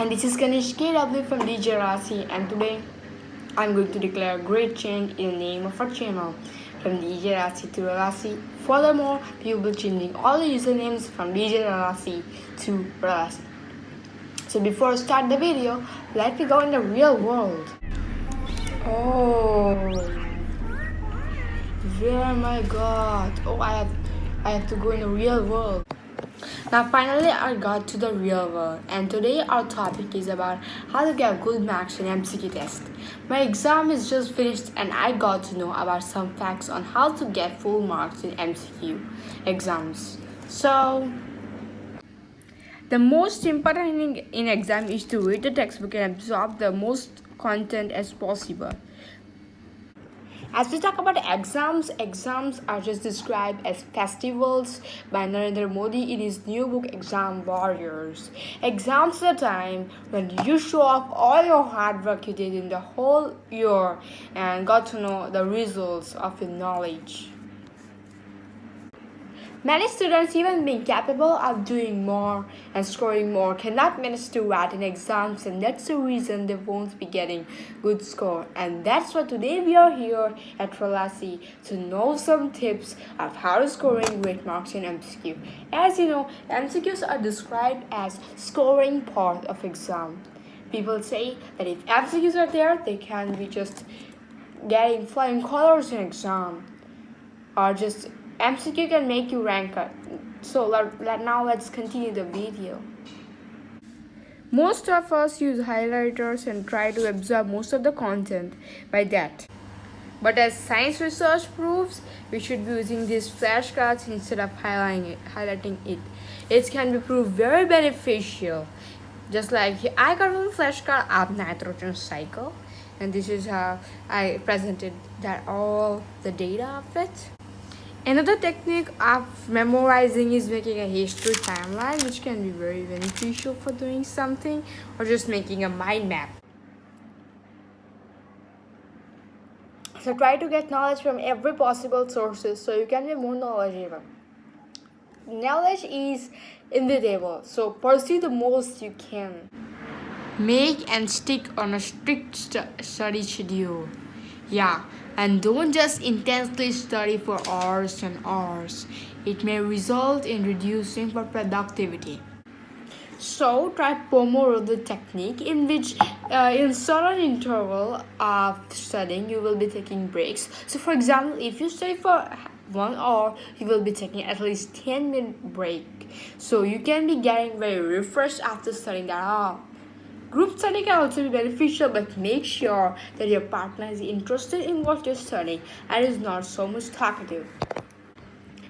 And this is Ganesh KW from DJ Ralasi, and today I'm going to declare a great change in the name of our channel from DJ Ralasi to Ralasi. Furthermore, we will be changing all the usernames from DJ Ralasi to Ralasi. So before I start the video, let me go in the real world. Oh, where am I got? Oh, I have to go in the real world. Now finally I got to the real world, and today our topic is about how to get good marks in MCQ test. My exam is just finished and I got to know about some facts on how to get full marks in MCQ exams. So the most important thing in exam is to read the textbook and absorb the most content as possible. As we talk about exams are just described as festivals by Narendra Modi in his new book Exam Warriors. Exams are the time when you show off all your hard work you did in the whole year and got to know the results of your knowledge. Many students, even being capable of doing more and scoring more, cannot manage to write in exams, and that's the reason they won't be getting good score. And that's why today we are here at Ralasi to know some tips of how to scoring great marks in MCQ. As you know, MCQs are described as scoring part of exam. People say that if MCQs are there, they can be just getting flying colors in exam, or just MCQ can make you rank up. So now let's continue the video. Most of us use highlighters and try to absorb most of the content by that. But as science research proves, we should be using these flashcards instead of highlighting it. It can be proved very beneficial. Just like I got one flashcard of nitrogen cycle, and this is how I presented that all the data of it. Another technique of memorizing is making a history timeline, which can be very beneficial for doing something or just making a mind map. So try to get knowledge from every possible sources so you can be more knowledgeable. Knowledge is inevitable, so pursue the most you can. Make and stick on a strict study schedule. Yeah, and don't just intensely study for hours and hours. It may result in reducing productivity. So try Pomodoro technique, in which in certain interval of studying you will be taking breaks. So for example, if you study for 1 hour, you will be taking at least 10-minute break. So you can be getting very refreshed after studying that hour. Group study can also be beneficial, but make sure that your partner is interested in what you're studying and is not so much talkative.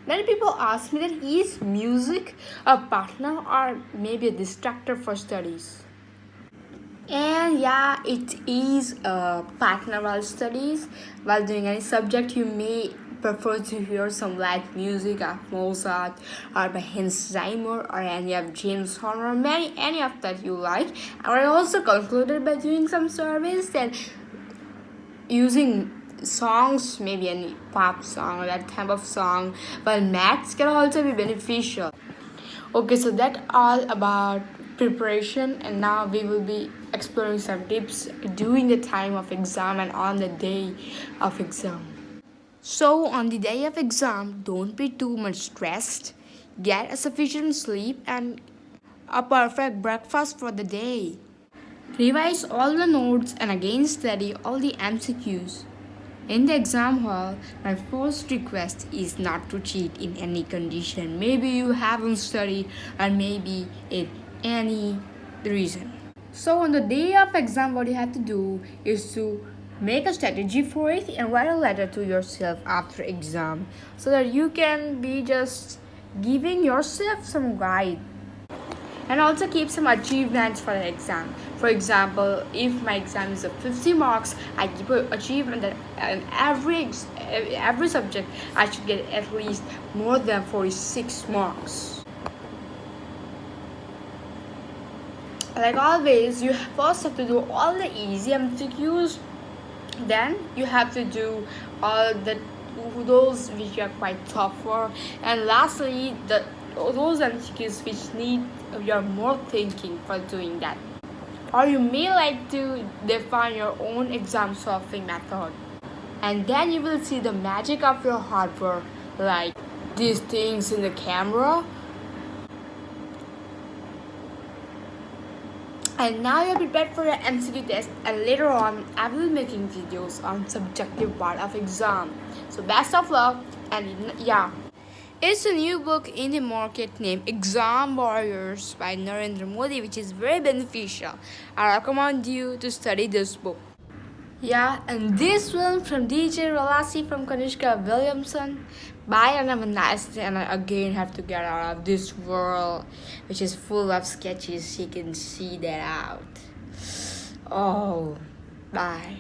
Many people ask me that is music a partner or maybe a distractor for studies? And yeah, it is a partner while studies. While doing any subject, you may prefer to hear some light music of Mozart or by Hans Zimmer or any of James Horner or any of that you like. And I also concluded by doing some surveys and using songs, maybe any pop song or that type of song, while maths can also be beneficial. Okay, so that's all about preparation, and now we will be exploring some tips during the time of exam and on the day of exam. So on the day of exam, don't be too much stressed. Get a sufficient sleep and a perfect breakfast for the day. Revise all the notes and again study all the MCQs. In the exam hall, my first request is not to cheat in any condition. Maybe you haven't studied or maybe in any reason. So on the day of exam, what you have to do is to make a strategy for it and write a letter to yourself after exam so that you can be just giving yourself some guide. And also keep some achievements for the exam. For example, if my exam is of 50 marks, I keep an achievement that in every subject I should get at least more than 46 marks. Like always, you first have to do all the easy MCQs, then you have to do all those which are quite tougher, and lastly those MCQs which need your more thinking for doing that. Or you may like to define your own exam solving method. And then you will see the magic of your hard work, like these things in the camera. And now you're prepared for your MCQ test, and later on I will be making videos on subjective part of exam. So best of luck, and yeah. It's a new book in the market named Exam Warriors by Narendra Modi, which is very beneficial. I recommend you to study this book. Yeah, and this one from DJ Ralasi from Kanishka Williamson. Bye, and have a nice day. And I again have to get out of this world, which is full of sketches. You can see that out. Oh, bye.